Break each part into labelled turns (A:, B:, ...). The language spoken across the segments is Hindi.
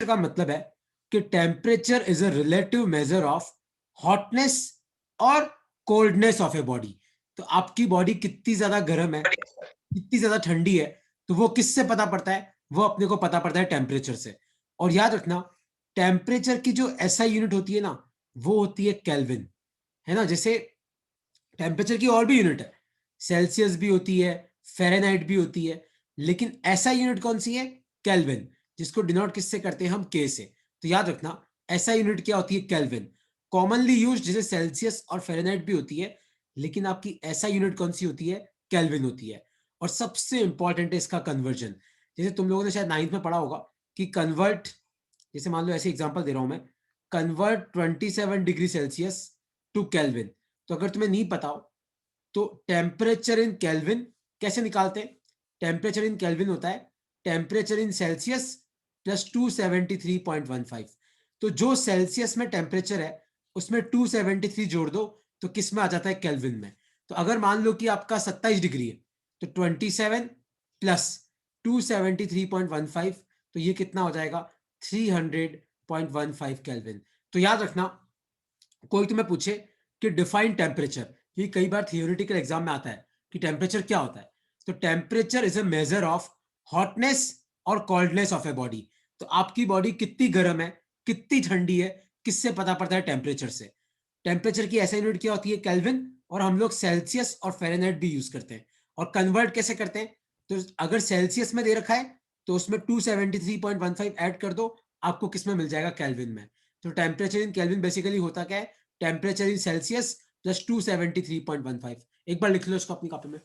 A: का मतलब है कि temperature is a relative measure of hotness और कोल्डनेस ऑफ ए बॉडी। तो आपकी बॉडी कितनी ज्यादा गर्म है, कितनी ज्यादा ठंडी है, तो वो किससे पता पड़ता है? वो अपने को पता पड़ता है टेम्परेचर से। और याद रखना, टेम्परेचर की जो एसआई यूनिट होती है ना, वो होती है केल्विन, है ना। जैसे टेम्परेचर की और भी यूनिट है, सेल्सियस भी होती है, फ़ारेनहाइट भी होती है, लेकिन एसआई यूनिट कौन सी है? केल्विन, जिसको डिनोट किससे करते हैं हम? के से। तो याद रखना, एसआई यूनिट क्या होती है? केल्विन। कॉमनली यूज जैसे सेल्सियस और फ़ारेनहाइट भी होती है, लेकिन आपकी एसआई यूनिट कौन सी होती है? केल्विन होती है। और सबसे इंपॉर्टेंट है इसका कन्वर्जन। जैसे तुम लोगों ने शायद 9th में पढ़ा होगा कि कन्वर्ट, जैसे मान लो ऐसे एग्जांपल दे रहा हूं मैं, convert 27 degree Celsius to Kelvin. तो अगर तुम्हें नहीं पता हो तो टेम्परेचर इन केल्विन कैसे निकालते हैं? टेम्परेचर इन केल्विन होता है टेम्परेचर इन सेल्सियस प्लस 273.15। तो जो सेल्सियस में टेम्परेचर है उसमें 273 जोड़ दो तो किस में आ जाता है? केल्विन में। तो अगर मान लो कि आपका 27 डिग्री है तो 27 प्लस 273.15, तो ये कितना हो जाएगा? 300.15 केल्विन। तो याद रखना, कोई तुम्हें पूछे कि डिफाइन टेम्परेचर, ये कई बार थियोरेटिकल एग्जाम में आता है कि टेम्परेचर क्या होता है, तो temperature is a measure of hotness और कोल्डनेस ऑफ ए बॉडी। तो आपकी बॉडी कितनी गर्म है, कितनी ठंडी है, किससे पता पड़ता है? टेम्परेचर से। टेम्परेचर की ऐसा यूनिट क्या होती है? केल्विन। और हम लोग सेल्सियस और फ़ारेनहाइट भी यूज करते हैं। और कन्वर्ट कैसे करते हैं? तो अगर सेल्सियस में दे रखा है तो उसमें 273.15 ऐड कर दो, आपको किस में मिल जाएगा? केल्विन में। तो टेम्परेचर इन केल्विन बेसिकली होता क्या है? Temperature in Celsius plus 273.15। एक बार लिख लो इसको अपनी कॉपी में,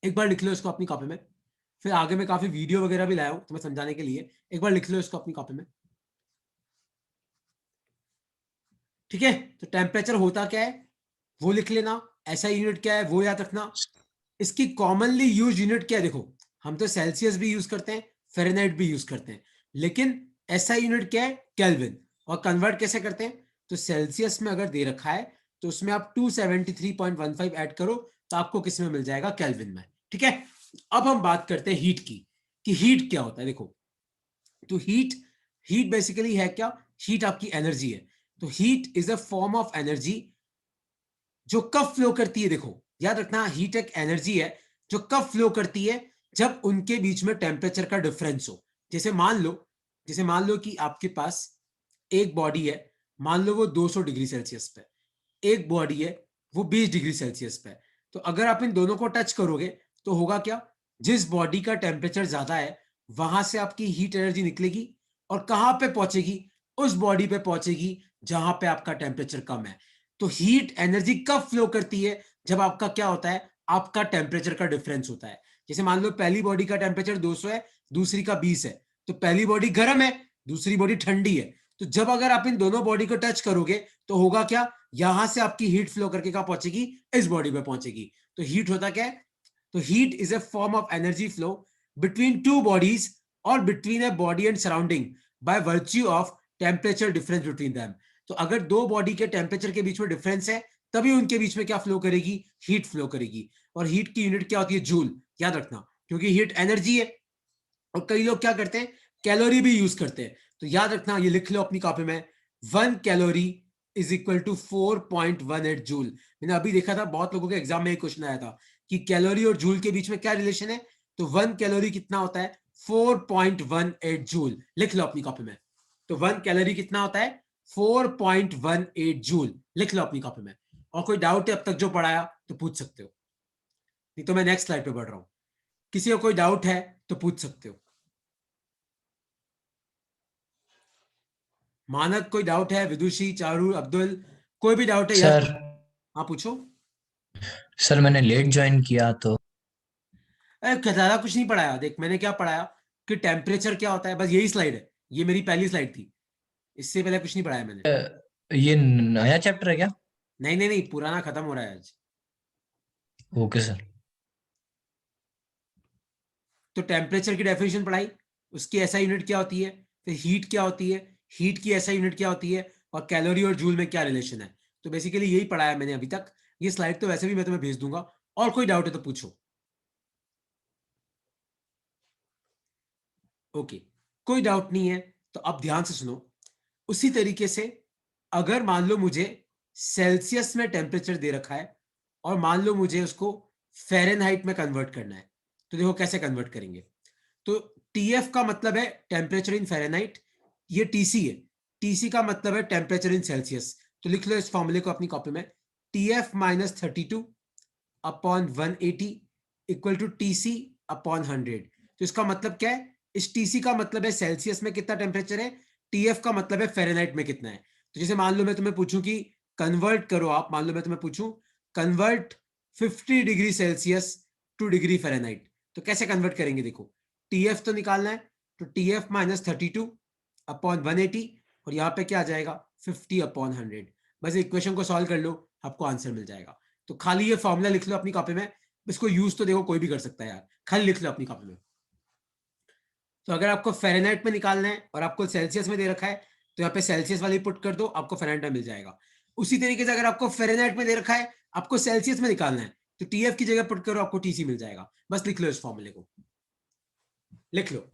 A: एक बार लिख लो इसको अपनी कॉपी में। फिर आगे मैं काफी वीडियो वगैरह भी लाया हूं तुम्हें समझाने के लिए, एक बार लिख लो इसको अपनी कॉपी में। ठीक है, तो टेम्परेचर होता क्या है वो लिख लेना, ऐसा यूनिट क्या है वो याद रखना। इसकी कॉमनली यूज यूनिट क्या है? देखो, हम तो सेल्सियस भी यूज करते हैं, फ़ारेनहाइट भी यूज करते हैं, लेकिन ऐसा यूनिट क्या है? केल्विन। और कन्वर्ट कैसे करते हैं? तो सेल्सियस में अगर दे रखा है तो उसमें आप 273.15 ऐड करो तो आपको किस में मिल जाएगा? केल्विन में। ठीक है, अब हम बात करते हैं हीट की, कि हीट क्या होता है। देखो, तो हीट, हीट बेसिकली है क्या? हीट आपकी एनर्जी है। तो heat is a form of energy जो कब फ्लो करती है। देखो याद रखना, हीट एक एनर्जी है जो कब फ्लो करती है? जब उनके बीच में टेम्परेचर का डिफरेंस हो। जैसे मान लो, जैसे मान लो कि आपके पास एक बॉडी है, मान लो वो 200 डिग्री सेल्सियस पे, एक बॉडी है वो 20 डिग्री सेल्सियस पे। तो अगर आप इन दोनों को टच करोगे तो होगा क्या? जिस बॉडी का टेम्परेचर ज्यादा है वहां से आपकी हीट एनर्जी निकलेगी और कहां पे पहुंचेगी? उस बॉडी पे पहुंचेगी जहां पे आपका टेम्परेचर कम है। तो हीट एनर्जी कब फ्लो करती है? जब आपका क्या होता है? आपका टेम्परेचर का डिफरेंस होता है। जैसे मान लो पहली बॉडी का टेम्परेचर 200 है, दूसरी का 20 है, तो पहली बॉडी गर्म है, दूसरी बॉडी ठंडी है। तो जब अगर आप इन दोनों बॉडी को टच करोगे तो होगा क्या? यहां से आपकी हीट फ्लो करके कहां पहुंचेगी? इस बॉडी पे पहुंचेगी। तो हीट होता क्या है? तो heat is a form of energy flow between two bodies और between a body and surrounding by virtue of temperature difference between them. तो अगर दो बॉडी के टेम्परेचर के बीच में डिफरेंस है तभी उनके बीच में क्या फ्लो करेगी? हीट फ्लो करेगी। और हीट की यूनिट क्या होती है? जूल। याद रखना, क्योंकि हीट एनर्जी है। और कई लोग क्या करते हैं? कैलोरी भी यूज करते हैं। तो याद रखना, ये लिख लो अपनी कॉपी में, 1 calorie is equal to 4.18 joule. मैंने अभी देखा था बहुत लोगों के एग्जाम में एक क्वेश्चन आया था कि कैलोरी और जूल के बीच में क्या रिलेशन है। तो 1 कैलोरी कितना होता है? 4.18 जूल। लिख लो अपनी कॉपी में। तो 1 कैलोरी कितना होता है? 4.18 जूल। लिख लो अपनी कॉपी में। और कोई डाउट है अब तक जो पढ़ाया तो पूछ सकते हो, नहीं तो मैं नेक्स्ट स्लाइड पे बढ़ रहा हूं। किसी को कोई डाउट है तो पूछ सकते हो। मानक कोई डाउट है? विदुषी, चारू, अब्दुल, कोई भी डाउट है? यस।
B: सर
A: हाँ पूछो।
B: सर मैंने लेट ज्वाइन किया तो।
A: अरे ज्यादा कुछ नहीं पढ़ाया, देख मैंने क्या पढ़ाया कि टेम्परेचर क्या होता है, बस यही स्लाइड है, ये मेरी पहली स्लाइड थी, इससे पहले कुछ नहीं पढ़ाया मैंने।
B: ये नया चैप्टर है क्या?
A: नहीं नहीं नहीं, पुराना खत्म हो रहा है आज।
B: Okay sir.
A: तो टेम्परेचर की डेफिनेशन पढ़ाई, उसकी ऐसा यूनिट क्या होती है, फिर हीट क्या होती है, हीट की ऐसा यूनिट क्या होती है, और कैलोरी और जूल में क्या रिलेशन है। तो बेसिकली यही पढ़ाया मैंने अभी तक। ये स्लाइड तो वैसे भी मैं तुम्हें भेज दूंगा, और कोई डाउट है तो पूछो। ओके। कोई डाउट नहीं है तो अब ध्यान से सुनो। उसी तरीके से अगर मान लो मुझे सेल्सियस में टेम्परेचर दे रखा है और मान लो मुझे उसको फ़ारेनहाइट में कन्वर्ट करना है, तो देखो कैसे कन्वर्ट करेंगे। तो टीएफ का मतलब है टेम्परेचर इन फ़ारेनहाइट, ये टीसी है, टीसी का मतलब है टेम्परेचर इन सेल्सियस। तो लिख लो इस फॉर्मूले को अपनी कॉपी में, TF minus 32 upon 180 equal to TC upon 100। तो इसका मतलब क्या है, इस टीसी का मतलब है सेल्सियस में कितना टेम्परेचर है, टीएफ का मतलब है फ़ारेनहाइट में कितना है। तो जैसे मान लो मैं तुम्हें पूछूं कि कन्वर्ट करो आप, मान लो मैं तुम्हें पूछूं convert 50 degree Celsius two degree Fahrenheit, तो कैसे कन्वर्ट करेंगे। देखो टीएफ तो निकालना है, तो टीएफ माइनस 32 अपॉन 180 और यहाँ पे क्या आ जाएगा 50 अपॉन 100। बस इक्वेशन को सॉल्व कर लो, आपको आंसर मिल जाएगा। तो खाली ये फॉर्मूला लिख लो अपनी कॉपी में, इसको यूज तो देखो कोई भी कर सकता है यार, खाली लिख लो अपनी कॉपी में। तो अगर आपको फ़ारेनहाइट में निकालना है और आपको सेल्सियस में दे रखा है, तो यहाँ पे सेल्सियस वाली पुट कर दो, आपको फ़ारेनहाइट में मिल जाएगा। उसी तरीके से अगर आपको फ़ारेनहाइट में दे रखा है, आपको सेल्सियस में निकालना है, तो टीएफ की जगह पुट करो, आपको टीसी मिल जाएगा। बस लिख लो इस फॉर्मूले को, लिख लो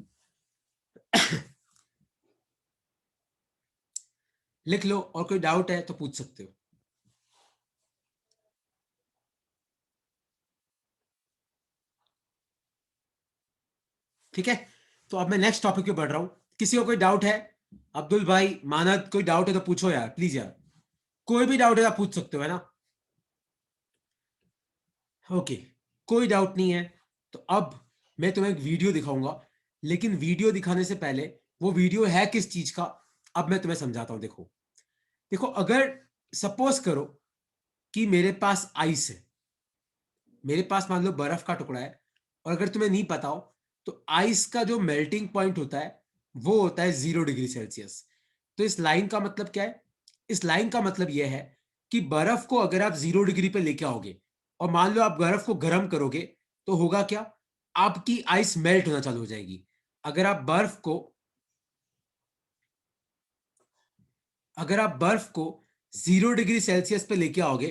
A: लिख लो, और कोई डाउट है तो पूछ सकते हो। ठीक है, तो अब मैं नेक्स्ट टॉपिक पे बढ़ रहा हूं। किसी को कोई डाउट है, अब्दुल भाई, मानद, कोई डाउट है तो पूछो यार प्लीज यार, कोई भी डाउट है आप पूछ सकते हो, है ना। ओके, कोई डाउट नहीं है तो अब मैं तुम्हें एक वीडियो दिखाऊंगा, लेकिन वीडियो दिखाने से पहले वो वीडियो है किस चीज का, अब मैं तुम्हें समझाता हूं। देखो देखो, अगर सपोज करो कि मेरे पास आइस है, मेरे पास मान लो बर्फ का टुकड़ा है, और अगर तुम्हें नहीं पता हो तो आइस का जो मेल्टिंग पॉइंट होता है वो होता है 0 डिग्री सेल्सियस। तो इस लाइन का मतलब क्या है, इस लाइन का मतलब यह है कि बर्फ को अगर आप 0 डिग्री पे लेके आओगे और मान लो आप बर्फ को गर्म करोगे, तो होगा क्या, आपकी आइस मेल्ट होना चालू हो जाएगी। अगर आप बर्फ को अगर आप बर्फ को 0 डिग्री सेल्सियस पे लेके आओगे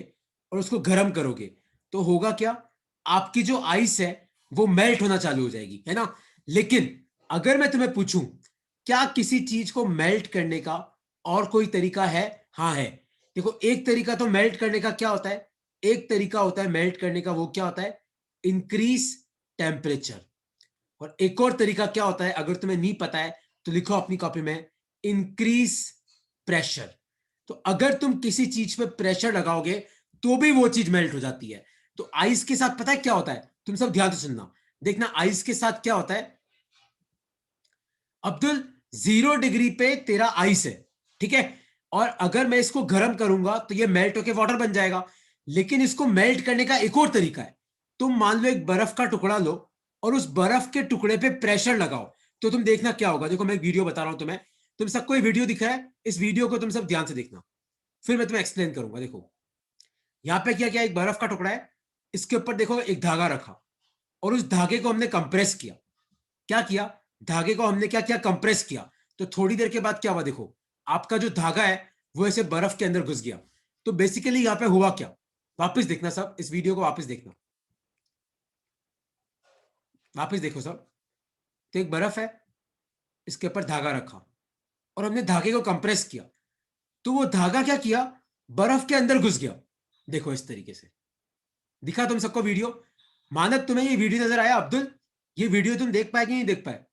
A: और उसको गर्म करोगे, तो होगा क्या, आपकी जो आइस है वो मेल्ट होना चालू हो जाएगी, है ना। लेकिन अगर मैं तुम्हें पूछूं क्या किसी चीज को मेल्ट करने का और कोई तरीका है, हाँ है। देखो एक तरीका तो मेल्ट करने का क्या होता है, एक तरीका होता है मेल्ट करने का, वो क्या होता है, इंक्रीज टेम्परेचर। और एक और तरीका क्या होता है, अगर तुम्हें नहीं पता है तो लिखो अपनी कॉपी में, इंक्रीज प्रेशर। तो अगर तुम किसी चीज पे प्रेशर लगाओगे तो भी वो चीज मेल्ट हो जाती है। तो आइस के साथ पता है क्या होता है, तुम सब ध्यान से सुनना, देखना आइस के साथ क्या होता है। अब्दुल 0 डिग्री पे तेरा आइस है, ठीक है, और अगर मैं इसको गर्म करूंगा तो ये मेल्ट होकर वाटर बन जाएगा। लेकिन इसको मेल्ट करने का एक और तरीका है, तुम मान लो एक बर्फ का टुकड़ा लो और उस बर्फ के टुकड़े पे प्रेशर लगाओ, तो तुम देखना क्या होगा। देखो मैं एक वीडियो बता रहा हूं तुम्हें, तुम सबको ये वीडियो दिख रहा है, इस वीडियो को तुम सब ध्यान से देखना, फिर मैं तुम्हें एक्सप्लेन करूंगा। देखो यहां पे क्या क्या, एक बर्फ का टुकड़ा है, इसके ऊपर देखो एक धागा रखा और उस धागे को हमने कंप्रेस किया। क्या किया, धागे को हमने क्या किया, कंप्रेस किया। तो थोड़ी देर के बाद क्या हुआ, देखो आपका जो धागा है वो ऐसे बर्फ के अंदर घुस गया। तो बेसिकली यहां पे हुआ क्या, वापस देखना सब, इस वीडियो को वापस देखना, वापस देखो सब। तो एक बर्फ है, इसके ऊपर धागा रखा और हमने धागे को कंप्रेस किया, तो वो धागा क्या किया, बर्फ के अंदर घुस गया। देखो इस तरीके से दिखा तुम सबको वीडियो। मानक तुम्हें ये वीडियो नजर आया, अब्दुल ये वीडियो तुम देख पाए कि नहीं देख पाए।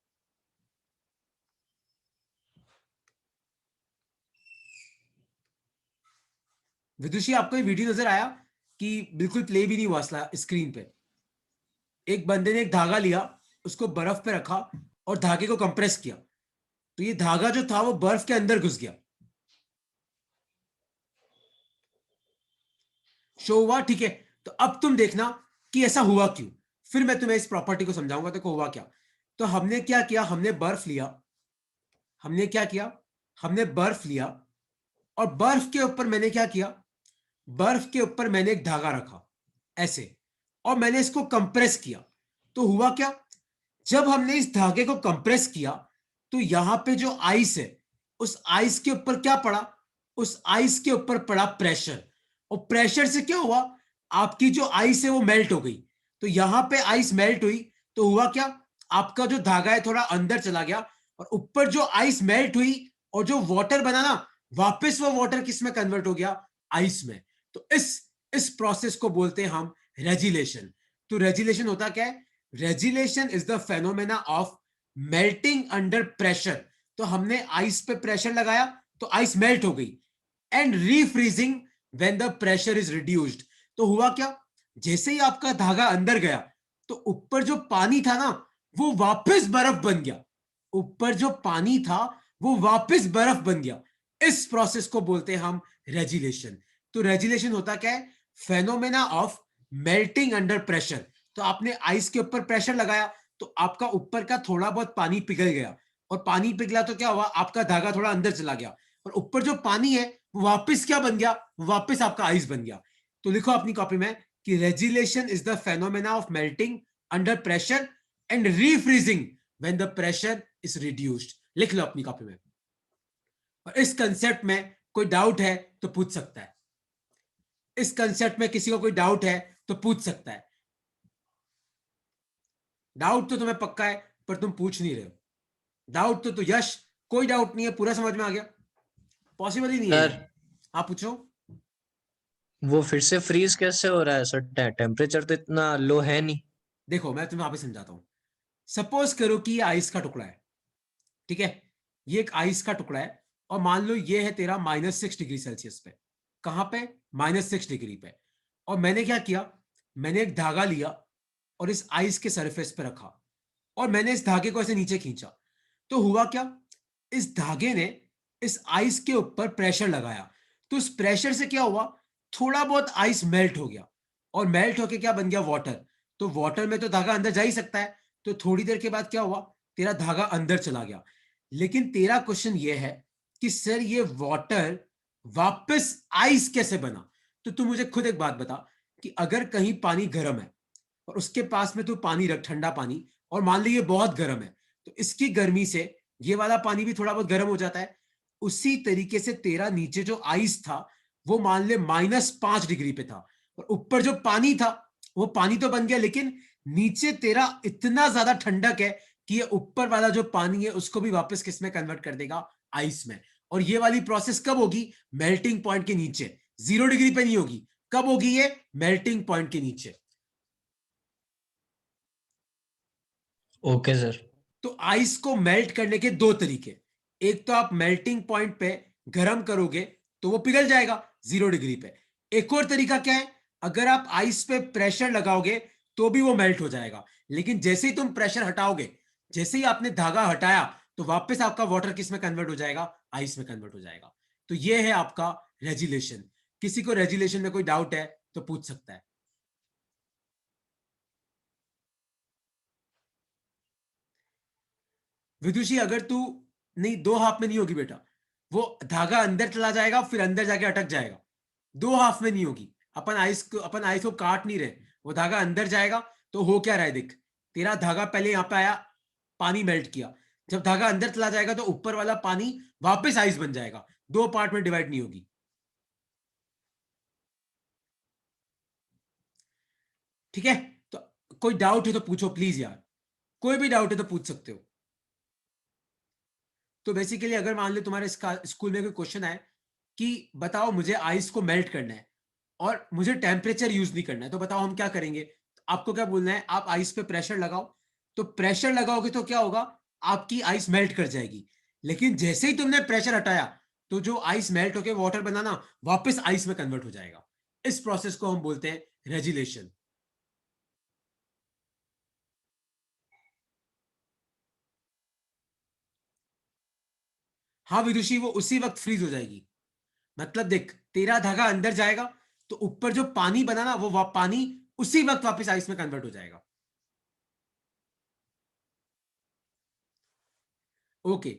A: विदुषी आपको ये वीडियो नजर आया कि बिल्कुल प्ले भी नहीं हुआ स्क्रीन पे। एक बंदे ने एक धागा लिया, उसको बर्फ पे रखा और धागे को कंप्रेस किया, तो ये धागा जो था वो बर्फ के अंदर घुस गया, शो हुआ, ठीक है। तो अब तुम देखना कि ऐसा हुआ क्यों, फिर मैं तुम्हें इस प्रॉपर्टी को समझाऊंगा। देखो हुआ क्या, तो हमने क्या किया, हमने बर्फ लिया, हमने क्या किया, हमने बर्फ लिया और बर्फ के ऊपर मैंने क्या किया, बर्फ के ऊपर मैंने एक धागा रखा ऐसे, और मैंने इसको कंप्रेस किया। तो हुआ क्या, जब हमने इस धागे को कंप्रेस किया तो यहां पे जो आइस है, उस आइस के ऊपर क्या पड़ा, उस आइस के ऊपर पड़ा प्रेशर, और प्रेशर से क्या हुआ, आपकी जो आइस है वो मेल्ट हो गई। तो यहां पे आइस मेल्ट हुई तो हुआ क्या, आपका जो धागा है थोड़ा अंदर चला गया और ऊपर जो आइस मेल्ट हुई और जो वाटर बना ना, वापस वो वाटर किस में कन्वर्ट हो गया, आइस में। तो इस प्रोसेस को बोलते हैं हम रेजिलेशन। तो रेजिलेशन होता क्या है, regelation is the phenomena of melting under pressure. तो हमने आइस पे प्रेशर लगाया तो आइस मेल्ट हो गई, and refreezing when the pressure is reduced. तो हुआ क्या, जैसे ही आपका धागा अंदर गया तो ऊपर जो पानी था ना वो वापस बर्फ बन गया, ऊपर जो पानी था वो वापस बर्फ बन गया। इस प्रोसेस को बोलते हैं हम रेजिलेशन। तो रेजिलेशन होता क्या है, phenomena of melting under pressure. तो आपने आइस के ऊपर प्रेशर लगाया तो आपका ऊपर का थोड़ा बहुत पानी पिघल गया, और पानी पिघला तो क्या हुआ, आपका धागा थोड़ा अंदर चला गया, और ऊपर जो पानी है वो वापस क्या बन गया, वापस आपका आइस बन गया। तो लिखो अपनी कॉपी में कि regelation is the phenomena of melting under pressure and refreezing when the pressure is reduced. लिख लो अपनी कॉपी में। और इस कंसेप्ट में कोई डाउट है तो पूछ सकता है, इस कंसेप्ट में किसी को कोई डाउट है तो पूछ सकता है। डाउट तो तुम्हें पक्का है पर तुम पूछ नहीं रहे हो। डाउट तो यश कोई डाउट नहीं है, पूरा समझ में आ गया, पॉसिबल ही नहीं है
B: सर
A: यार। आप पूछो।
B: वो फिर से फ्रीज कैसे हो रहा है सर? टेम्परेचर तो इतना लो है नहीं।
A: देखो मैं तुम्हें वापस समझाता हूं। सपोज करो कि ये आइस का टुकड़ा है, ठीक है, ये एक आइस का टुकड़ा है, और मान लो ये है तेरा -6 डिग्री सेल्सियस पे। कहां पे, -6 डिग्री पे। और मैंने क्या किया, मैंने एक धागा लिया और इस आइस के सरफेस पे रखा, और मैंने इस धागे को ऐसे नीचे खींचा। तो हुआ क्या, इस धागे ने इस आइस के ऊपर प्रेशर लगाया, तो उस प्रेशर से क्या हुआ, थोड़ा बहुत आइस मेल्ट हो गया, और मेल्ट होके क्या बन गया, वाटर। तो वाटर में तो धागा अंदर जा ही सकता है, तो थोड़ी देर के बाद क्या हुआ, तेरा धागा अंदर चला गया। लेकिन तेरा क्वेश्चन ये है कि सर ये वाटर वापस आइस कैसे बना। तो तू मुझे खुद एक बात बता कि अगर कहीं पानी गर्म है और उसके पास में तू पानी रख, ठंडा पानी, और मान ली ये बहुत गर्म है, तो इसकी गर्मी से ये वाला पानी भी थोड़ा बहुत गर्म हो जाता है। उसी तरीके से तेरा नीचे जो आइस था वो मान ले -5 डिग्री पे था, और ऊपर जो पानी था वो पानी तो बन गया, लेकिन नीचे तेरा इतना ज्यादा ठंडक है कि ये ऊपर वाला जो पानी है उसको भी वापस किस में कन्वर्ट कर देगा, आइस में। और ये वाली प्रोसेस कब होगी, मेल्टिंग पॉइंट के नीचे, 0 डिग्री पे नहीं होगी। कब होगी ये, मेल्टिंग पॉइंट के नीचे।
B: Okay sir.
A: तो आइस को मेल्ट करने के दो तरीके, एक तो आप मेल्टिंग पॉइंट पे गर्म करोगे तो वो पिघल जाएगा 0 डिग्री पे। एक और तरीका क्या है, अगर आप आइस पे प्रेशर लगाओगे तो भी वो मेल्ट हो जाएगा, लेकिन जैसे ही तुम प्रेशर हटाओगे, जैसे ही आपने धागा हटाया, तो वापस आपका वाटर किस में कन्वर्ट हो जाएगा, आइस में कन्वर्ट हो जाएगा। तो ये है आपका रेजिलेशन। किसी को रेजिलेशन में कोई डाउट है तो पूछ सकता है। विदुषी अगर तू, नहीं, दो हाफ में नहीं होगी बेटा, वो धागा अंदर चला जाएगा फिर अंदर जाके अटक जाएगा, दो हाफ में नहीं होगी। अपन आइस को काट नहीं रहे, वो धागा अंदर जाएगा। तो हो क्या रहा है देख, तेरा धागा पहले यहां पे आया, पानी मेल्ट किया, जब धागा अंदर चला जाएगा तो ऊपर वाला पानी वापस आइस बन जाएगा, दो पार्ट में डिवाइड नहीं होगी। ठीक है, तो कोई डाउट है तो पूछो प्लीज यार, कोई भी डाउट है तो पूछ सकते हो। तो बेसिकली अगर मान लो तुम्हारे स्कूल में कोई क्वेश्चन आए कि बताओ मुझे आइस को मेल्ट करना है और मुझे टेम्परेचर यूज नहीं करना है, तो बताओ हम क्या करेंगे। तो आपको क्या बोलना है, आप आइस पे प्रेशर लगाओ। तो प्रेशर लगाओगे तो क्या होगा, आपकी आइस मेल्ट कर जाएगी। लेकिन जैसे ही तुमने प्रेशर हटाया तो जो आइस मेल्ट होकर वाटर बनाना वापस आइस में कन्वर्ट हो जाएगा। इस प्रोसेस को हम बोलते हैं रेजिलेशन। हाँ विदुषी, वो उसी वक्त फ्रीज हो जाएगी। मतलब देख, तेरा धागा अंदर जाएगा तो ऊपर जो पानी बना ना वो पानी उसी वक्त वापस आइस में कन्वर्ट हो जाएगा। ओके,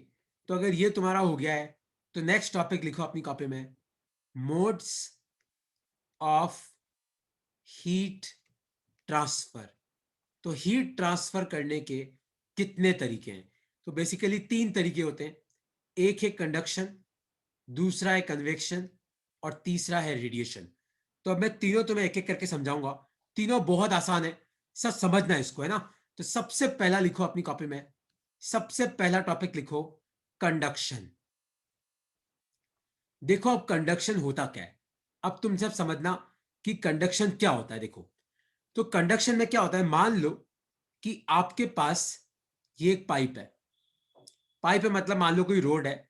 A: तो अगर ये तुम्हारा हो गया है तो नेक्स्ट टॉपिक लिखो अपनी कॉपी में, मोड्स ऑफ हीट ट्रांसफर। तो हीट ट्रांसफर करने के कितने तरीके हैं, तो बेसिकली तीन तरीके होते हैं। एक है कंडक्शन, दूसरा है कन्वेक्शन, और तीसरा है रेडिएशन। तो अब मैं तीनों तुम्हें एक एक करके समझाऊंगा। तीनों बहुत आसान है, सब समझना है इसको, है ना। तो सबसे पहला लिखो अपनी कॉपी में सबसे पहला टॉपिक लिखो कंडक्शन। देखो अब कंडक्शन होता क्या है, अब तुम सब समझना कि कंडक्शन क्या होता है। देखो तो कंडक्शन में क्या होता है, मान लो कि आपके पास ये एक पाइप है, पाइप है मतलब मान लो कोई रोड है,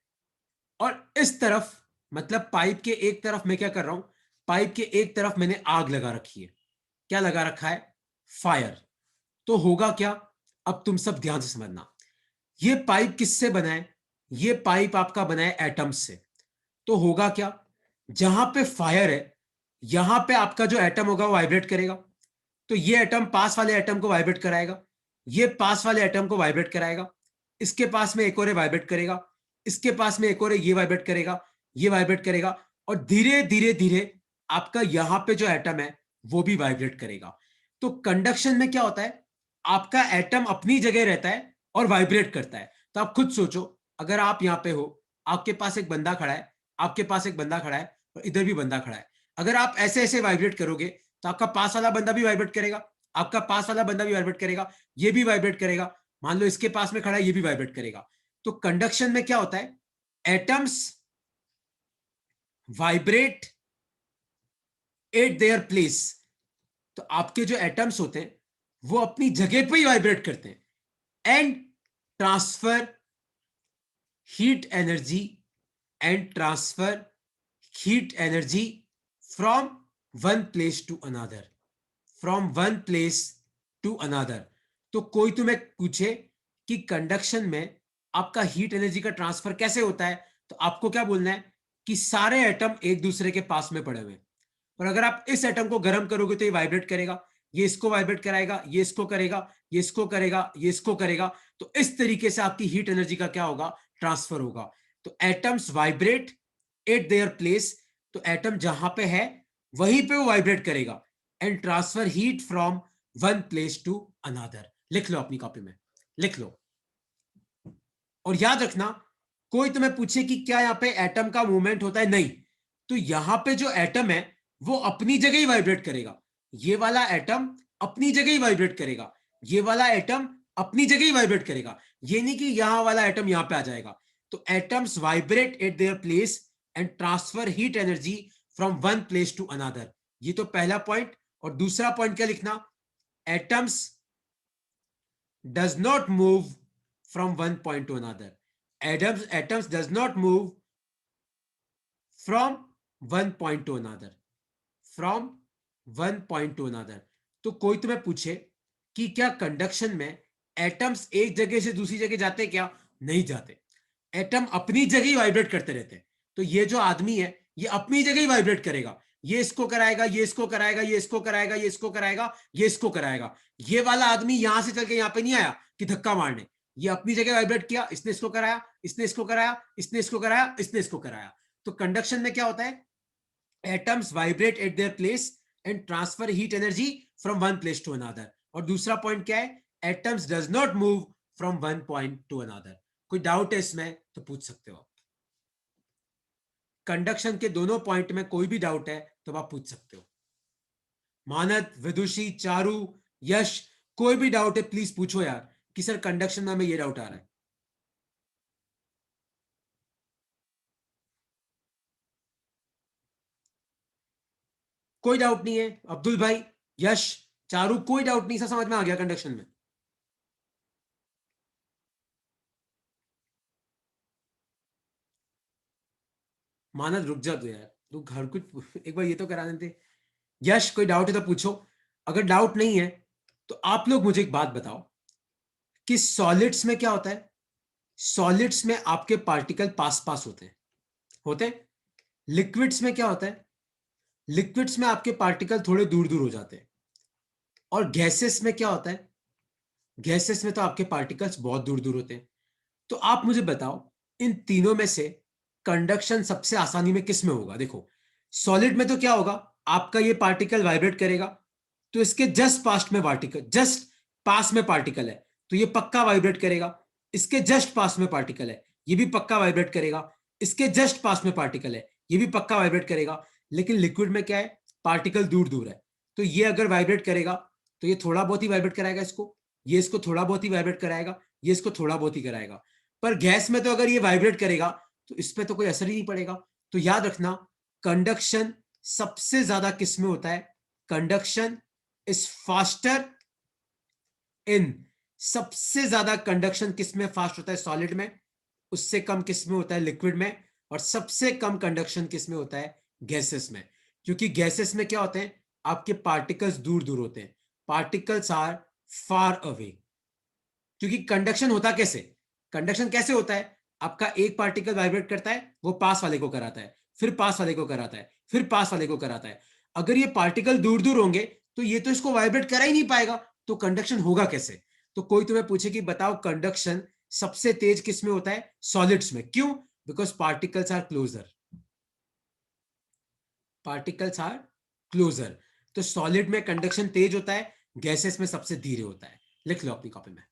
A: और इस तरफ मतलब पाइप के एक तरफ मैं क्या कर रहा हूं, पाइप के एक तरफ मैंने आग लगा रखी है। क्या लगा रखा है, फायर। तो होगा क्या, अब तुम सब ध्यान से समझना, ये पाइप किससे बना है, ये पाइप आपका बना है एटम्स से। तो होगा क्या, जहां पे फायर है यहां पे आपका जो एटम होगा वो वाइब्रेट करेगा। तो ये एटम पास वाले एटम को वाइब्रेट कराएगा, ये पास वाले एटम को वाइब्रेट कराएगा, इसके पास में एक और वाइब्रेट करेगा, इसके पास में एक और ये वाइब्रेट करेगा, ये वाइब्रेट करेगा, और धीरे धीरे धीरे आपका यहां पे जो एटम है वो भी वाइब्रेट करेगा। तो कंडक्शन में क्या होता है, आपका एटम अपनी जगह रहता है और वाइब्रेट करता है। तो आप खुद सोचो, अगर आप यहां पे हो, आपके पास एक बंदा खड़ा है, आपके पास एक बंदा खड़ा है, और इधर भी बंदा खड़ा है, अगर आप ऐसे ऐसे वाइब्रेट करोगे तो आपका पास वाला बंदा भी वाइब्रेट करेगा, आपका पास वाला बंदा भी वाइब्रेट करेगा, ये भी वाइब्रेट करेगा, मान लो इसके पास में खड़ा है ये भी वाइब्रेट करेगा। तो कंडक्शन में क्या होता है, atoms vibrate at their place. तो आपके जो एटम्स होते हैं वो अपनी जगह पे ही वाइब्रेट करते हैं, and transfer heat energy, and transfer heat energy from one place to another, from one place to another. तो कोई तुम्हें पूछे कि कंडक्शन में आपका हीट एनर्जी का ट्रांसफर कैसे होता है, तो आपको क्या बोलना है कि सारे एटम एक दूसरे के पास में पड़े हुए, और अगर आप इस एटम को गर्म करोगे तो ये वाइब्रेट करेगा, ये इसको वाइब्रेट कराएगा, ये इसको करेगा, ये इसको करेगा, ये इसको करेगा। तो इस तरीके से आपकी हीट एनर्जी का क्या होगा, ट्रांसफर होगा। तो atoms vibrate at their place, तो एटम जहां पे है वहीं पे वो वाइब्रेट करेगा, and transfer heat from one place to another. लिख लो अपनी कॉपी में, लिख लो। और याद रखना, कोई तुम्हें पूछे कि क्या यहां पे एटम का मूवमेंट होता है, नहीं, तो यहां पे जो एटम है वो अपनी जगह ही वाइब्रेट करेगा, ये वाला एटम अपनी जगह ही वाइब्रेट करेगा, ये वाला एटम अपनी जगह ही वाइब्रेट करेगा, ये नहीं कि यहां वाला एटम यहां पे आ जाएगा। तो atoms vibrate at their place and transfer heat energy from one place to another. ये तो पहला पॉइंट। और दूसरा पॉइंट क्या लिखना, atoms does not move from one point to another. Atoms does not move from one point to another. From one point to another. तो कोई तुम्हें पूछे कि क्या कंडक्शन में एटम्स एक जगह से दूसरी जगह जाते हैं, क्या नहीं जाते, एटम अपनी जगह ही वाइब्रेट करते रहते हैं। तो ये जो आदमी है ये अपनी जगह ही वाइब्रेट करेगा, ये इसको कराएगा, ये इसको कराएगा, ये इसको कराएगा, ये इसको कराएगा, ये इसको कराएगा। ये वाला आदमी यहां से चल के यहां पे नहीं आया कि धक्का मारने, ये अपनी जगह वाइब्रेट किया, इसने इसको कराया, इसने इसको कराया, इसने इसको कराया, इसने इसको कराया। तो कंडक्शन में क्या होता है, atoms vibrate at their place and transfer heat energy from one place to another. और दूसरा पॉइंट क्या है, atoms does not move from one point to another. कोई डाउट है इसमें तो पूछ सकते हो आप। कंडक्शन के दोनों पॉइंट में कोई भी डाउट है तो आप पूछ सकते हो। मानद, विदुषी, चारू, यश, कोई भी डाउट है प्लीज पूछो यार कि सर कंडक्शन में हमें ये डाउट आ रहा है। कोई डाउट नहीं है, अब्दुल भाई, यश, चारू, कोई डाउट नहीं, सब समझ में आ गया कंडक्शन में। मानद रुक जा, तो यार तू घर कुछ एक बार ये तो करा देते। यश, कोई डाउट है तो पूछो, अगर डाउट नहीं है तो आप लोग मुझे एक बात बताओ कि सॉलिड्स में क्या होता है, सॉलिड्स में आपके पार्टिकल पास पास होते हैं। लिक्विड्स में क्या होता है, लिक्विड्स में आपके पार्टिकल थोड़े दूर दूर हो जाते हैं। और गैसेस में क्या होता है, गैसेस में तो आपके पार्टिकल्स बहुत दूर दूर होते हैं। तो आप मुझे बताओ इन तीनों में से कंडक्शन सबसे आसानी में किस में होगा। देखो सॉलिड में तो क्या होगा, आपका ये पार्टिकल वाइब्रेट करेगा, तो इसके जस्ट पास में पार्टिकल, जस्ट पास में पार्टिकल है तो ये पक्का वाइब्रेट करेगा। इसके जस्ट पास में पार्टिकल है, ये भी पक्का वाइब्रेट करेगा। इसके जस्ट पास में पार्टिकल है, ये भी पक्का वाइब्रेट करेगा। लेकिन लिक्विड में क्या है, पार्टिकल दूर दूर है, तो ये अगर वाइब्रेट करेगा तो ये थोड़ा बहुत ही वाइब्रेट कराएगा इसको, ये इसको थोड़ा बहुत ही वाइब्रेट कराएगा, ये इसको थोड़ा बहुत ही कराएगा, पर गैस में तो अगर ये वाइब्रेट करेगा तो इस पे तो कोई असर ही नहीं पड़ेगा। तो याद रखना, कंडक्शन सबसे ज्यादा किस में होता है? कंडक्शन इज फास्टर इन, सबसे ज्यादा कंडक्शन किस में फास्ट होता है? सॉलिड में। उससे कम किस में होता है? लिक्विड में। और सबसे कम कंडक्शन किस में होता है? गैसेस में। क्योंकि गैसेस में क्या होते हैं? आपके पार्टिकल्स दूर दूर होते हैं, पार्टिकल्स आर फार अवे। क्योंकि कंडक्शन होता कैसे? कंडक्शन कैसे होता है? आपका एक पार्टिकल वाइब्रेट करता है, वो पास वाले को कराता है, फिर पास वाले को कराता है, फिर पास वाले को कराता है। अगर ये पार्टिकल दूर दूर होंगे तो ये तो इसको वाइब्रेट करा ही नहीं पाएगा, तो कंडक्शन होगा कैसे? तो कोई तुम्हें पूछे कि बताओ कंडक्शन सबसे तेज किस में होता है? सॉलिड्स में। क्यों? Because particles are closer, particles are closer. तो सॉलिड में कंडक्शन तेज होता है, गैसेस में सबसे धीरे होता है। लिख लो अपनी कॉपी में।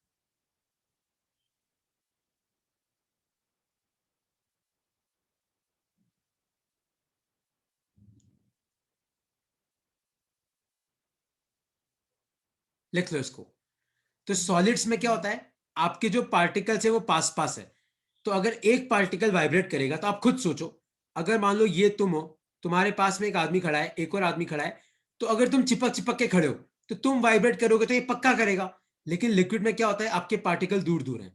A: लिख लो इसको। तो सॉलिड्स में क्या होता है? आपके जो पार्टिकल्स है वो पास पास है। तो अगर एक पार्टिकल वाइब्रेट करेगा तो आप खुद सोचो, अगर मान लो ये तुम हो, तुम्हारे पास में एक आदमी खड़ा है, एक और आदमी खड़ा है, तो अगर तुम चिपक चिपक के खड़े हो तो तुम वाइब्रेट करोगे तो ये पक्का करेगा। लेकिन लिक्विड में क्या होता है? आपके पार्टिकल दूर दूर हैं,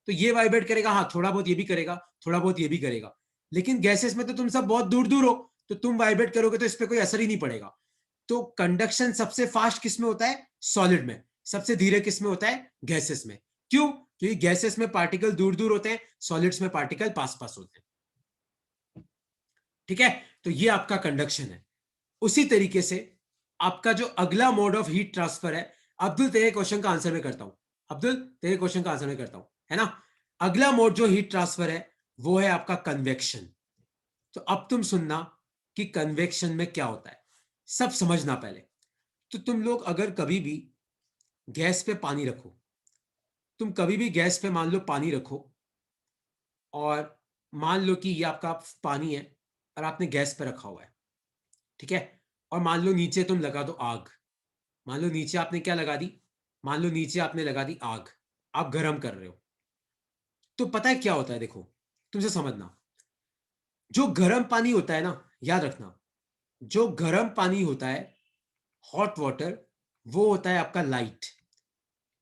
A: तो ये वाइब्रेट करेगा, हाँ थोड़ा बहुत ये भी करेगा, थोड़ा बहुत ये भी करेगा। लेकिन गैसेस में तो तुम सब बहुत दूर दूर हो, तो तुम वाइब्रेट करोगे तो इस पर कोई असर ही नहीं पड़ेगा। तो कंडक्शन सबसे फास्ट किस में होता है? सॉलिड में। सबसे धीरे किस में होता है? गैसेस में। क्यों? क्योंकि गैसेस में पार्टिकल दूर दूर होते हैं, सॉलिड्स में पार्टिकल पास पास होते हैं। ठीक है, तो ये आपका कंडक्शन है। उसी तरीके से आपका जो अगला मोड ऑफ हीट ट्रांसफर है, अब्दुल तेरे क्वेश्चन का आंसर में करता हूं, अब्दुल तेरे क्वेश्चन का आंसर में करता हूं, है ना। अगला मोड जो हीट ट्रांसफर है वो है आपका कन्वेक्शन। तो अब तुम सुनना कि कन्वेक्शन में क्या होता है, सब समझना पहले। तो तुम लोग अगर कभी भी गैस पे पानी रखो, तुम कभी भी गैस पे मान लो पानी रखो, और मान लो कि ये आपका पानी है और आपने गैस पे रखा हुआ है, ठीक है। और मान लो नीचे तुम लगा दो आग, मान लो नीचे आपने क्या लगा दी? मान लो नीचे आपने लगा दी आग, आप गर्म कर रहे हो। तो पता है क्या होता है? देखो, तुमसे समझना, जो गर्म पानी होता है ना, याद रखना, जो गर्म पानी होता है, हॉट वाटर, वो होता है आपका लाइट।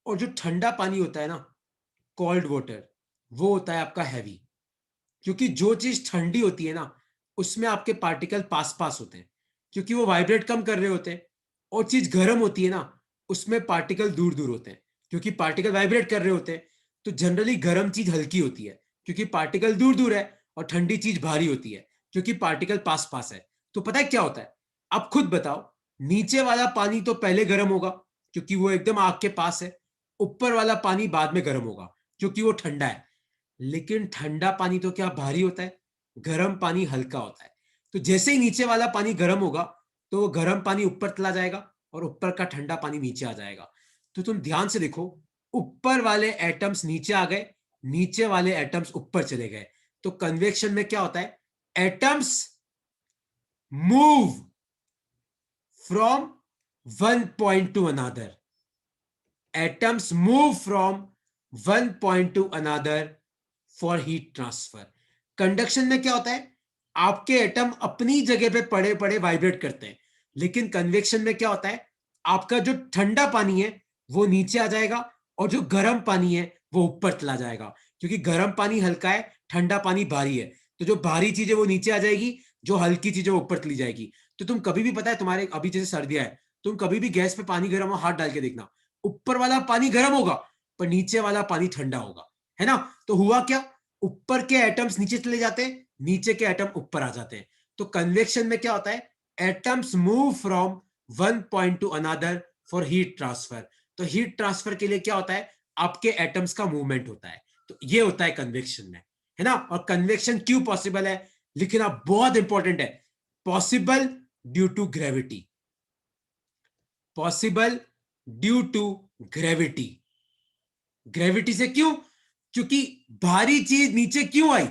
A: और जो ठंडा पानी होता है ना, कोल्ड वाटर, वो होता है आपका हैवी। क्योंकि जो चीज ठंडी होती है ना, उसमें आपके पार्टिकल पास पास होते हैं, क्योंकि वो वाइब्रेट कम कर रहे होते हैं। और चीज गर्म होती है ना, उसमें पार्टिकल दूर दूर होते हैं, क्योंकि पार्टिकल वाइब्रेट कर रहे होते हैं। तो जनरली गर्म चीज हल्की होती है, क्योंकि पार्टिकल दूर दूर है, और ठंडी चीज भारी होती है, क्योंकि पार्टिकल पास पास है। तो पता है क्या होता है? आप खुद बताओ, नीचे वाला पानी तो पहले गर्म होगा, क्योंकि वो एकदम आग के पास है। ऊपर वाला पानी बाद में गर्म होगा, क्योंकि वो ठंडा है। लेकिन ठंडा पानी तो क्या भारी होता है, गर्म पानी हल्का होता है। तो जैसे ही नीचे वाला पानी गर्म होगा, तो वो गर्म पानी ऊपर चला जाएगा, और ऊपर का ठंडा पानी नीचे आ जाएगा। तो तुम ध्यान से देखो, ऊपर वाले एटम्स नीचे आ गए, नीचे वाले एटम्स ऊपर चले गए। तो कन्वेक्शन में क्या होता है? Atoms move from one point to another, atoms move from one point to another for heat transfer। Conduction में क्या होता है? आपके एटम अपनी जगह पे पड़े पड़े वाइब्रेट करते हैं। लेकिन कन्वेक्शन में क्या होता है? आपका जो ठंडा पानी है वो नीचे आ जाएगा, और जो गर्म पानी है वो ऊपर चला जाएगा, क्योंकि गर्म पानी हल्का है, ठंडा पानी भारी है। तो जो भारी चीज है वो नीचे आ जाएगी, जो हल्की चीज है वो ऊपर चली जाएगी। तो तुम कभी भी, पता है तुम्हारे अभी जैसे सर्दियां है, तुम कभी भी गैस पे पानी गर्म हो, हाथ डाल के देखना, ऊपर वाला पानी गर्म होगा, पर नीचे वाला पानी ठंडा होगा, है ना। तो हुआ क्या? ऊपर के एटम्स नीचे चले जाते हैं, नीचे के एटम ऊपर आ जाते हैं। तो कन्वेक्शन में क्या होता है? Atoms move from one point to another for heat transfer. तो हीट ट्रांसफर के लिए क्या होता है? आपके एटम्स का मूवमेंट होता है। तो ये होता है कन्वेक्शन में, है ना। और कन्वेक्शन क्यों पॉसिबल है, लिखना बहुत इंपॉर्टेंट है। Possible due to gravity, possible due to gravity. Gravity से क्यों? क्योंकि भारी चीज नीचे क्यों आई?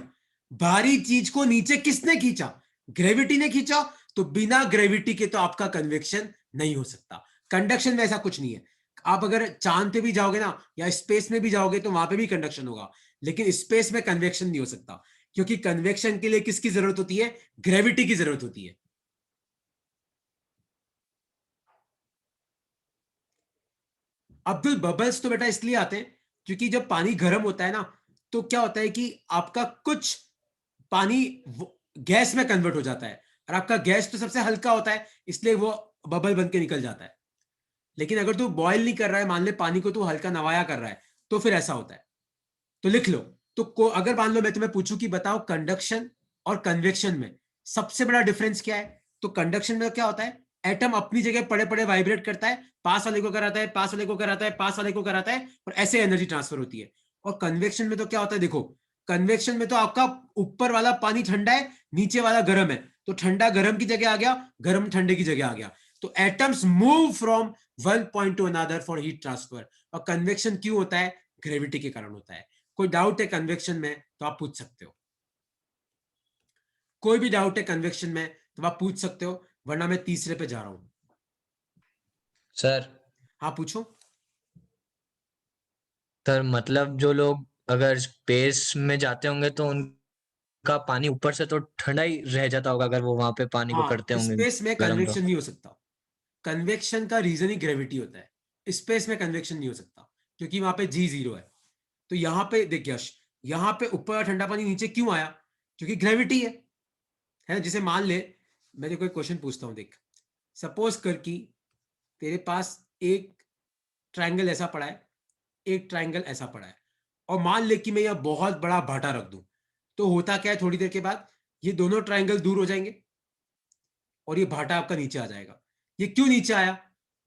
A: भारी चीज को नीचे किसने खींचा? ग्रेविटी ने खींचा। तो बिना ग्रेविटी के तो आपका कन्वेक्शन नहीं हो सकता। कंडक्शन में ऐसा कुछ नहीं है, आप अगर चांद पे भी जाओगे ना या स्पेस में भी जाओगे तो वहां पे भी कंडक्शन होगा, लेकिन स्पेस में कन्वेक्शन नहीं हो सकता, क्योंकि कन्वेक्शन के लिए किसकी जरूरत होती है? ग्रेविटी की जरूरत होती है। अब्दुल, बबल्स तो बेटा इसलिए आते हैं क्योंकि जब पानी गर्म होता है ना, तो क्या होता है कि आपका कुछ पानी गैस में कन्वर्ट हो जाता है, और आपका गैस तो सबसे हल्का होता है, इसलिए वो बबल बन के निकल जाता है। लेकिन अगर तू बॉयल नहीं कर रहा है, मान ले पानी को तू हल्का नवाया कर रहा है, तो फिर ऐसा होता है। तो लिख लो। तो अगर मान लो मैं तुम्हें पूछूं कि बताओ कंडक्शन और कन्वेक्शन में सबसे बड़ा डिफरेंस क्या है, तो कंडक्शन में क्या होता है, एटम अपनी जगह पड़े पड़े वाइब्रेट करता है, पास वाले को कराता है, पास वाले को कराता है, पास वाले को कराता है, और ऐसे एनर्जी ट्रांसफर होती है। और कन्वेक्शन में तो क्या होता है, देखो, कन्वेक्शन में तो आपका ऊपर वाला पानी ठंडा है, नीचे वाला गर्म है, तो ठंडा गर्म की जगह आ गया, गर्म ठंडे की जगह आ गया। तो atoms move from one point to another for heat transfer. और कन्वेक्शन क्यों होता है? ग्रेविटी के कारण होता है। कोई डाउट है कन्वेक्शन में तो आप पूछ सकते हो, कोई भी डाउट है कन्वेक्शन में तो आप पूछ सकते हो, वरना मैं तीसरे पे जा रहा हूं।
B: सर
A: हाँ पूछो।
B: सर मतलब जो लोग अगर स्पेस में जाते होंगे तो उनका पानी ऊपर से तो ठंडा ही रह जाता होगा अगर वो वहां पे पानी को
A: हाँ,
B: करते होंगे
A: स्पेस में
B: गर्म तो।
A: कन्वेक्शन नहीं हो सकता। कन्वेक्शन का रीजन ही ग्रेविटी होता है, स्पेस में कन्वेक्शन नहीं हो सकता, क्योंकि वहां पे जी जीरो है। तो यहां पे देख यश, यहां पे ऊपर ठंडा पानी नीचे क्यों आया? क्योंकि ग्रेविटी है। जैसे मान ले, मैं देखो एक क्वेश्चन पूछता हूं, देख, सपोज कर कि तेरे पास एक ट्रायंगल ऐसा पड़ा है, एक ट्रायंगल ऐसा पड़ा है, और मान ले कि मैं यह बहुत बड़ा भाटा रख दूं, तो होता क्या है, थोड़ी देर के बाद ये दोनों ट्रायंगल दूर हो जाएंगे और ये भाटा आपका नीचे आ जाएगा। ये क्यों नीचे आया?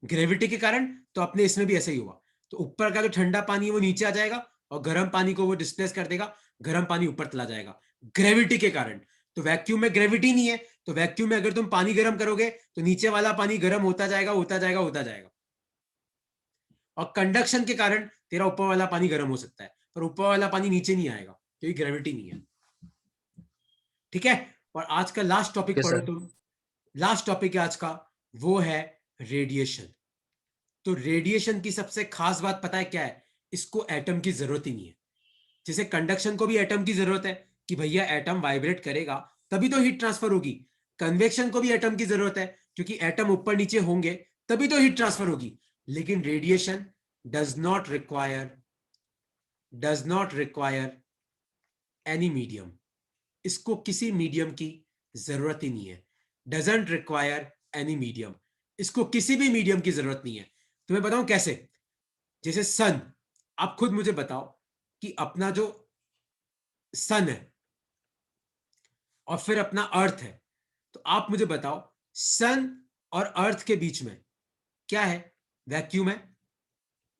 A: ग्रेविटी के कारण। तो अपने इसमें भी ऐसा ही हुआ। तो ऊपर का जो ठंडा पानी है वो नीचे आ जाएगा, और गर्म पानी को वो डिस्प्लेस कर देगा, गर्म पानी ऊपर चला जाएगा, ग्रेविटी के कारण। तो वैक्यूम में ग्रेविटी नहीं है, तो वैक्यूम में अगर तुम पानी गर्म करोगे तो नीचे वाला पानी गर्म होता जाएगा, होता जाएगा, होता जाएगा। और कंडक्शन के कारण तेरा ऊपर वाला पानी गर्म हो सकता है, पर ऊपर वाला पानी नीचे नहीं आएगा, क्योंकि ग्रेविटी नहीं है। ठीक है। और आज का लास्ट टॉपिक
B: ओके
A: पढ़ो
B: सर।
A: तुम। लास्ट टॉपिक है आज का, वो है रेडिएशन। तो रेडिएशन की सबसे खास बात पता है क्या है? इसको एटम की जरूरत ही नहीं है। जैसे कंडक्शन को भी एटम की जरूरत है कि भैया एटम वाइब्रेट करेगा तभी तो हीट ट्रांसफर होगी। कन्वेक्शन को भी एटम की जरूरत है, क्योंकि एटम ऊपर नीचे होंगे तभी तो हीट ट्रांसफर होगी। लेकिन radiation does not require any medium. इसको किसी मीडियम की जरूरत ही नहीं है। Doesn't require any medium. इसको किसी भी मीडियम की जरूरत नहीं है। तुम्हें बताऊं कैसे? जैसे सन, आप खुद मुझे बताओ कि अपना जो सन है और फिर अपना अर्थ है, तो आप मुझे बताओ, सन और अर्थ के बीच में क्या है? वैक्यूम है।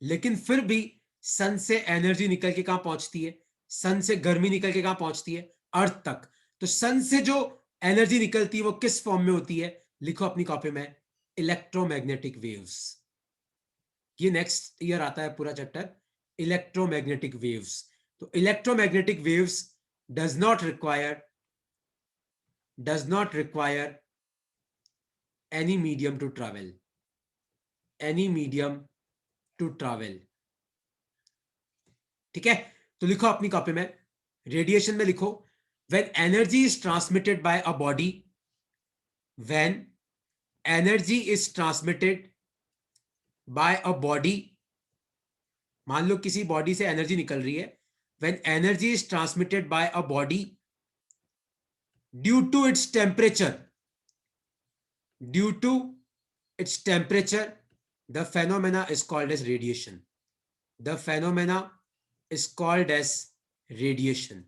A: लेकिन फिर भी सन से एनर्जी निकल के कहां पहुंचती है? सन से गर्मी निकल के कहां पहुंचती है? अर्थ तक। तो सन से जो एनर्जी निकलती है वो किस फॉर्म में होती है? लिखो अपनी कॉपी में, इलेक्ट्रोमैग्नेटिक वेव्स। ये नेक्स्ट ईयर आता है पूरा चैप्टर, इलेक्ट्रोमैग्नेटिक वेव्स। तो electromagnetic waves does not require any medium to travel, any medium to travel. ठीक है। तो लिखो अपनी कॉपी में, रेडिएशन में लिखो, when energy is transmitted by a body, when energy is transmitted by a body, मान लो किसी बॉडी से एनर्जी निकल रही है, when energy is transmitted by a body due to its temperature, due to its temperature, the phenomena is called as radiation. The phenomena is called as radiation.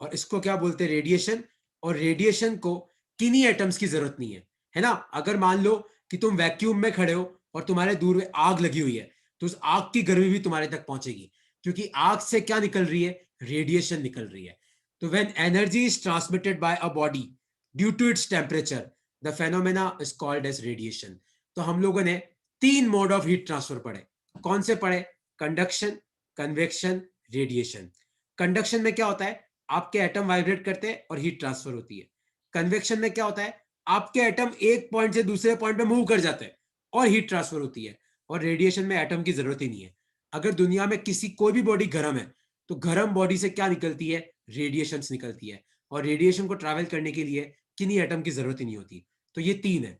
A: और इसको क्या बोलते हैं? रेडिएशन। और रेडिएशन को किन्हीं एटम्स की जरूरत नहीं है ना? अगर मान लो कि तुम वैक्यूम में खड़े हो और तुम्हारे दूर में आग लगी हुई है, तो उस आग की गर्मी भी तुम्हारे तक पहुंचेगी, क्योंकि आग से क्या निकल रही है? रेडिएशन निकल रही है। तो when energy is transmitted by a body due to its temperature, the phenomena is called as radiation. तो हम लोगों ने 3 मोड ऑफ हीट ट्रांसफर पढ़े। कौन से पढ़े? Conduction, convection, radiation. कंडक्शन में क्या होता है? आपके एटम वाइब्रेट करते हैं और हीट ट्रांसफर होती है। कन्वेक्शन में क्या होता है? आपके एटम एक पॉइंट से दूसरे पॉइंट पे मूव कर जाते हैं और हीट ट्रांसफर होती है। और रेडिएशन में एटम की जरूरत ही नहीं है। अगर दुनिया में किसी कोई भी बॉडी गर्म है तो गर्म बॉडी से क्या निकलती है, रेडिएशन निकलती है, और रेडिएशन को ट्रैवल करने के लिए किन्हीं एटम की जरूरत ही नहीं होती। तो ये 3 है।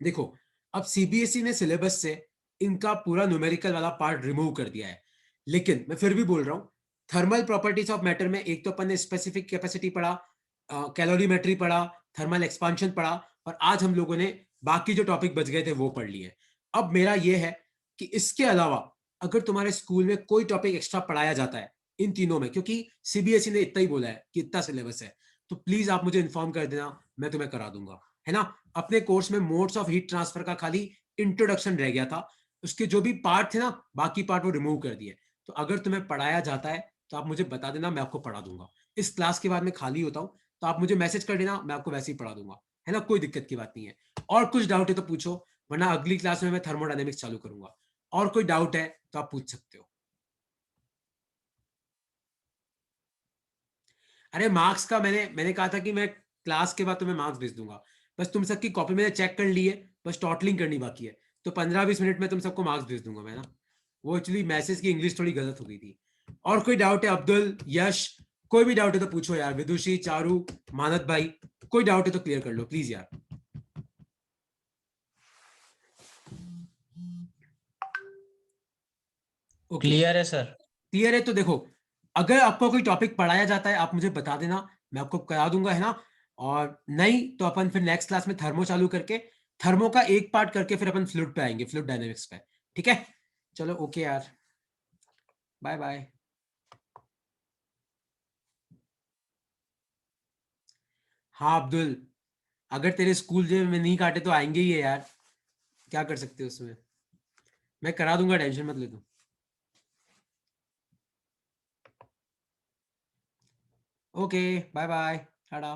A: देखो अब सीबीएसई ने सिलेबस से इनका पूरा न्यूमेरिकल वाला पार्ट रिमूव कर दिया है, लेकिन मैं फिर भी बोल रहा हूं थर्मल प्रॉपर्टीज ऑफ मैटर में एक तो अपन ने स्पेसिफिक कैपेसिटी पढ़ा, कैलोरीमेट्री पढ़ा, थर्मल एक्सपांशन पढ़ा, और आज हम लोगों ने बाकी जो टॉपिक बच गए थे वो पढ़ लिए। अब मेरा ये है कि इसके अलावा अगर तुम्हारे स्कूल में कोई टॉपिक एक्स्ट्रा पढ़ाया जाता है इन तीनों में, क्योंकि सीबीएसई ने इतना ही बोला है कि इतना सिलेबस है, तो प्लीज आप मुझे इन्फॉर्म कर देना, मैं तुम्हें करा दूंगा, है ना। अपने कोर्स में मोड्स ऑफ हीट ट्रांसफर का खाली इंट्रोडक्शन रह गया था, उसके जो भी पार्ट थे ना, बाकी पार्ट वो रिमूव कर दिए। तो अगर तुम्हें पढ़ाया जाता है तो आप मुझे बता देना, मैं आपको पढ़ा दूंगा। इस क्लास के बाद में खाली होता हूँ, तो आप मुझे मैसेज कर देना, मैं आपको वैसे ही पढ़ा दूंगा, है ना, कोई दिक्कत की बात नहीं है। और कुछ डाउट है तो पूछो, वरना अगली क्लास में मैं थर्मोडायनेमिक्स चालू करूंगा। और कोई डाउट है तो आप पूछ सकते हो। अरे मार्क्स का मैंने कहा था कि मैं क्लास के बाद तुम्हें मार्क्स भेज दूंगा। बस तुम सबकी कॉपी मैंने चेक कर ली है, बस टोटलिंग करनी बाकी है। तो 15-20 मिनट में तुम सबको मार्क्स भेज दूंगा मैं ना। वो एक्चुअली मैसेज की इंग्लिश थोड़ी गलत हो गई थी। और कोई डाउट है अब्दुल, यश, कोई भी डाउट है तो पूछो यार, विदुषी, चारू, मानद भाई, कोई डाउट है तो क्लियर कर लो प्लीज यार। ओके,
B: क्लियर है सर।
A: क्लियर है। तो देखो अगर आपको कोई टॉपिक पढ़ाया जाता है आप मुझे बता देना, मैं आपको करा दूंगा, है ना। और नहीं तो अपन फिर नेक्स्ट क्लास में थर्मो चालू करके थर्मो का एक पार्ट करके फिर अपन फ्लूइड पे आएंगे, फ्लूइड डायनेमिक्स पे। ठीक है, चलो ओके यार, बाय बाय। हाँ अब्दुल, अगर तेरे स्कूल जो में नहीं काटे तो आएंगे ही है यार, क्या कर सकते हो उसमें, मैं करा दूंगा, टेंशन मत ले तू। Okay, bye bye, Tata.